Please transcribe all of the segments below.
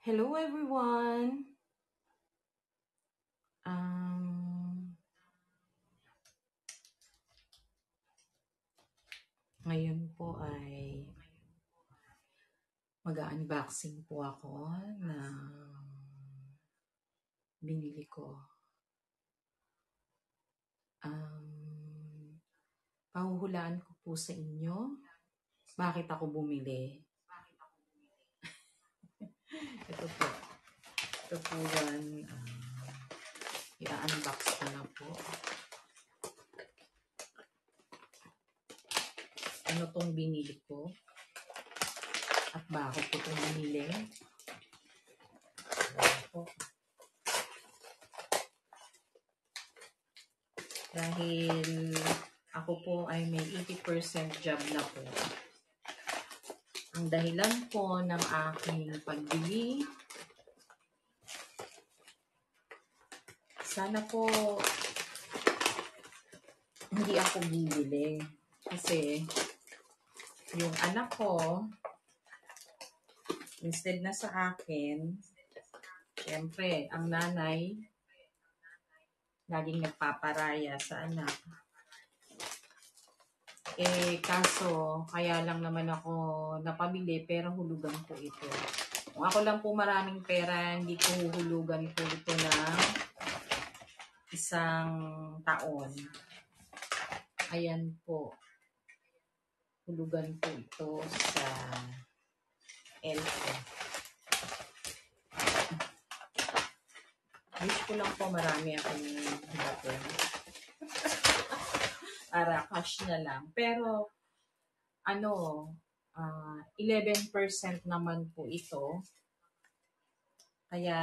Hello everyone! Um, Ngayon po ay mag-unboxing po ako ng binili ko. Pahuhulaan ko po sa inyo bakit ako bumili. Ito po. Ito po yan. I-unbox ko na po. Ano tong binili ko? At bakit ko itong binili? Ayan po. Dahil ako po ay may 80% job na po. Ang dahilan po ng aking pagbili, sana po hindi ako bibili. Kasi yung anak ko, instead na sa akin, syempre, ang nanay, laging nagpaparaya sa anak. Kaso, kaya lang naman ako napabili, pero hulugan ko ito. Kung ako lang po maraming pera, hindi ko huhulugan po ito ng isang taon. Ayan po. Hulugan po ito sa Elko. Wish ko lang po marami akong baton. Para cash na lang. Pero, 11% naman po ito. Kaya,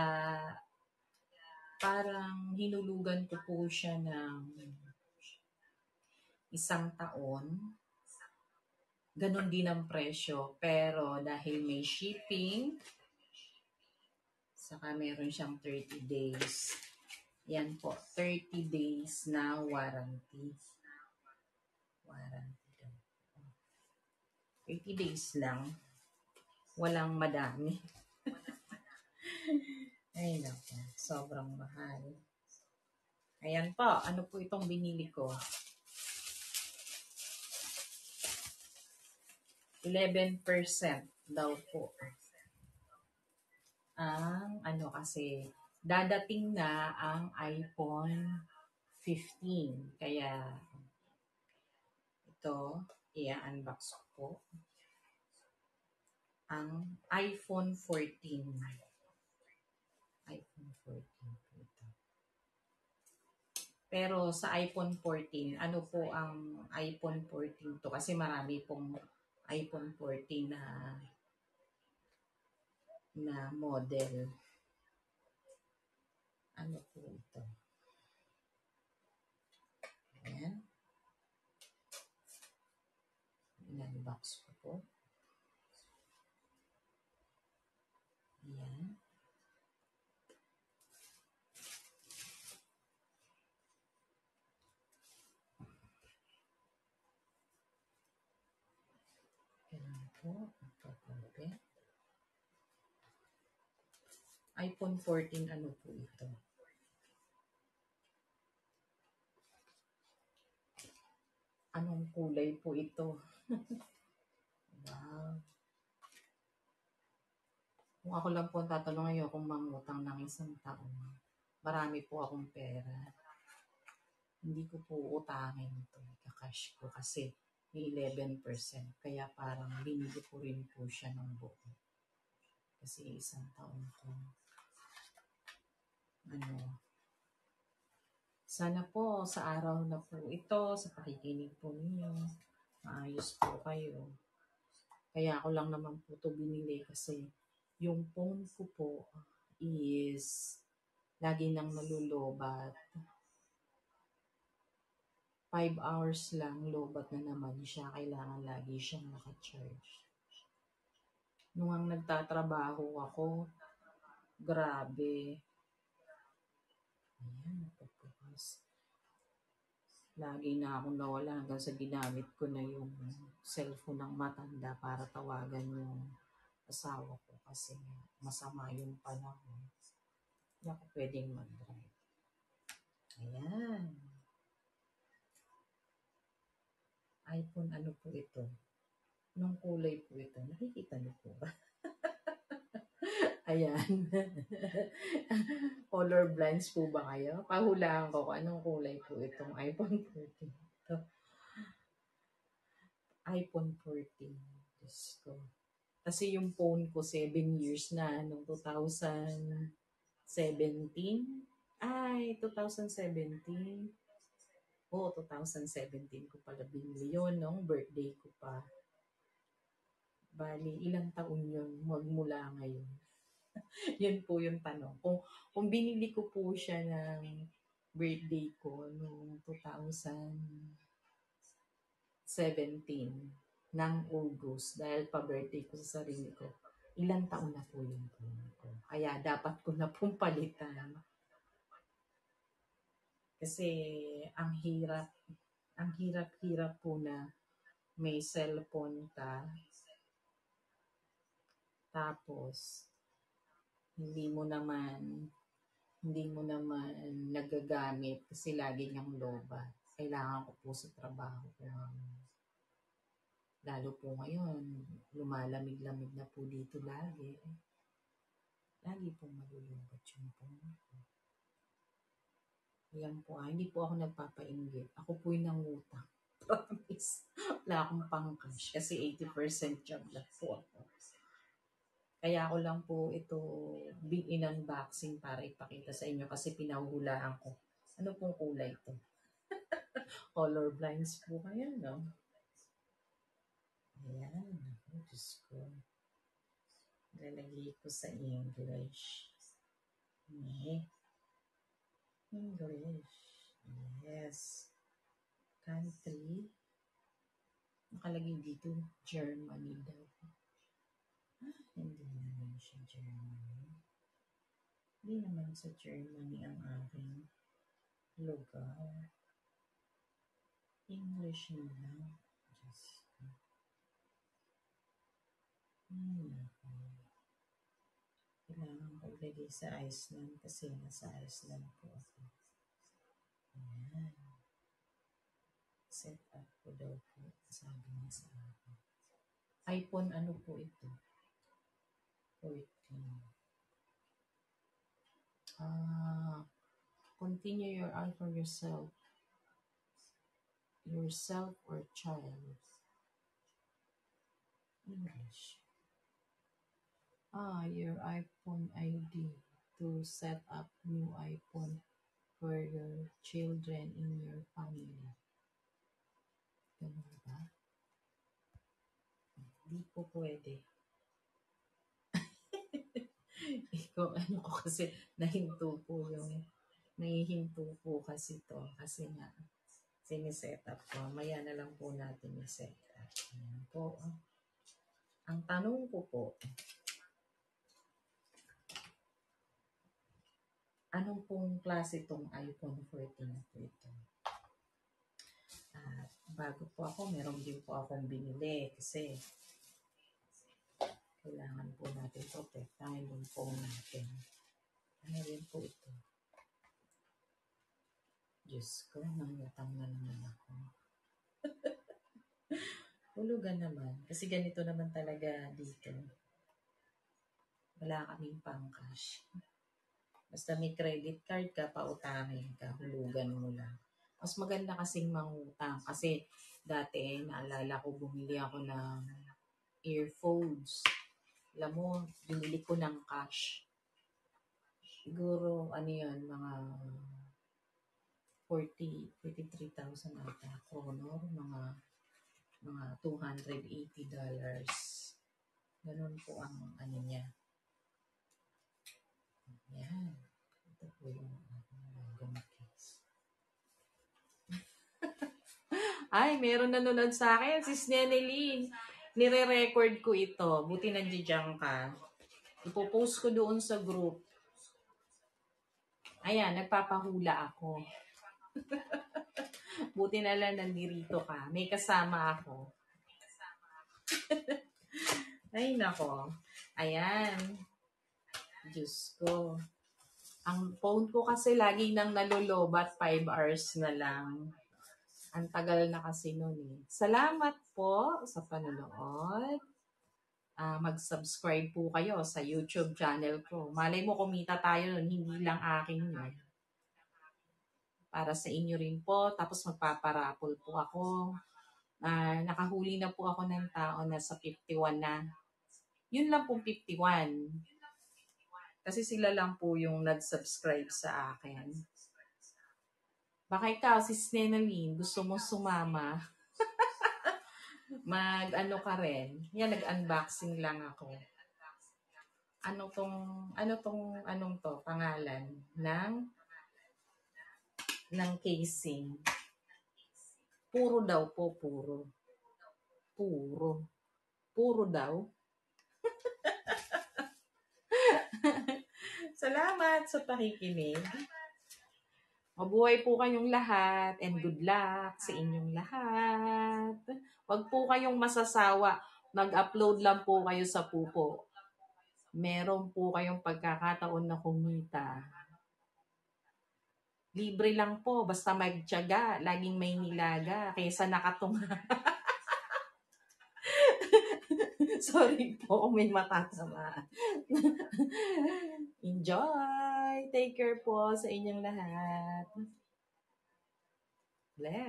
parang hinulugan ko po siya ng isang taon. Ganon din ang presyo. Pero, dahil may shipping, saka meron siyang 30 days. Yan po, 30 days na warranty. 30 days lang. Walang madami. Ay naku, sobrang mahal. Ayan po, ano po itong binili ko? 11% daw po. Kasi, dadating na ang iPhone 15. Kaya, ito, i-unbox ko po. Ang iPhone 14. iPhone 14 po ito. Pero sa iPhone 14, ano po ang iPhone 14 to? Kasi marami pong iPhone 14 na model. Ano po ito? Ayan. In-unbox ko po. Ayan. Ayan po. iPhone 14, ano po ito? Anong kulay po ito? Wow. Kung ako lang po ang tatanong ngayon kung mangutang ng isang taon, marami po akong pera. Hindi ko po utangin ito. Kakash ko kasi may 11%. Kaya parang binili ko rin po siya ng buo. Kasi isang taon ko. Sana po sa araw na po ito, sa pakikinig po ninyo, maayos po kayo. Kaya ako lang naman po ito binili kasi yung phone ko po is lagi nang nalulobat. 5 hours lang, lobat na naman siya. Kailangan lagi siyang naka-charge. Nung ang nagtatrabaho ako, grabe. Ayan, napapukas. Lagi na akong nawala hanggang sa ginamit ko na yung cellphone ng matanda para tawagan yung asawa ko kasi masama yung panahon. Hindi ako pwedeng mag-drive. Ayan. iPhone ano po ito? Anong kulay po ito? Nakikita niyo po ba? Ayan. Color blinds po ba kayo? Pahulaan ko kung anong kulay po itong iPhone 14. Ito. iPhone 14. Diyos ko. Kasi yung phone ko 7 years na noong 2017. Ay, 2017. Oo, 2017 ko pala binili yun nung birthday ko pa. Bali, ilang taon yun magmula ngayon. Yun po yung tanong. Kung binili ko po siya ng birthday ko noong 2017 ng August dahil pa-birthday ko sa sarili ko, ilang taon na po yung phone ko. Kaya dapat ko na pong palitan. Kasi ang hirap po na may cellphone ka, tapos hindi mo naman nagagamit kasi lagi niyang lobat. Kailangan ko po sa trabaho ko. Lalo po ngayon, lumalamig-lamig na po dito lagi. Lagi po malulubat yung phone ko. Ayan po, hindi po ako nagpapainggit. Ako po yung nangutang. Promise. Wala akong pang-cash kasi 80% job lang po ako. Kaya ako lang po ito in-unboxing para ipakita sa inyo kasi pinahuhulaan ko. Ano pong kulay ito? Color blinds po kayo, no? Ayan. Oh, Diyos ko. Lalagay ko sa English. English. Yes. Country. Nakalagay dito, Germany daw. Hindi naman siya Germany. Hindi naman sa Germany ang aking lugar. English na lang. Just, kailangan ko ilagay sa Iceland kasi nasa Iceland po ako. Ayan. Set up ko daw po. Sabi niya sa akin. iPhone ano po ito? 14. Continue your eye for yourself or child. English. Your iPhone ID to set up new iPhone for your children in your family. Ganun ba? Hindi po pwede. Ikaw, ano ko kasi nahihinto po kasi to. Kasi nga, siniset up ko. Maya na lang po natin i-set up. Ayan po. Ang tanong ko po, anong pong klase itong iPhone 14 na po ito? Bago po ako, meron din po akong binili kasi kailangan po natin protektahin yung phone natin. Ano rin po ito? Diyos ko, nangutang na naman ako. Hulugan naman. Kasi ganito naman talaga dito. Wala kaming pang-cash. Basta may credit card ka, pautangin ka, hulugan mo lang. Mas maganda kasing mangutang. Kasi dati, naalala ko, bumili ako ng earphones. Alam mo, binili ko ng cash. Siguro, yun, mga 43,000 ata. Honor, mga $280. Ganun po ang niya. Yan. Ito po yung bagong case. Ay, meron nanonood sa akin. Sis Nenelyn. Nire-record ko ito. Buti nandiyan ka. Ipopost ko doon sa group. Ayan, nagpapahula ako. Buti na lang nandirito ka. May kasama ako. Ay, nako. Ayan. Diyos ko. Ang phone ko kasi lagi nang nalulobat, 5 hours na lang. Ang tagal na kasi nun eh. Salamat po sa panonood. Mag-subscribe po kayo sa YouTube channel ko. Malay mo kumita tayo nun, hindi lang akin yun. Para sa inyo rin po. Tapos magpaparapol po ako. Nakahuli na po ako ng tao na sa 51 na. Yun lang po 51. Kasi sila lang po yung nag-subscribe sa akin. Baka ikaw, si Snenalyn, gusto mo sumama? Mag-ano ka rin. Yan, nag-unboxing lang ako. Anong to, pangalan ng casing. Puro daw po, puro. Puro daw. Salamat sa pakikinig. Mabuhay po kayong lahat and good luck sa inyong lahat. Huwag po kayong masasawa. Mag-upload lang po kayo sa Pupo. Meron po kayong pagkakataon na kumita. Libre lang po, basta magtiyaga, laging may nilaga, kaysa nakatunga. Sorry po kung may matatama. Enjoy! Take care po sa inyong lahat. Bless!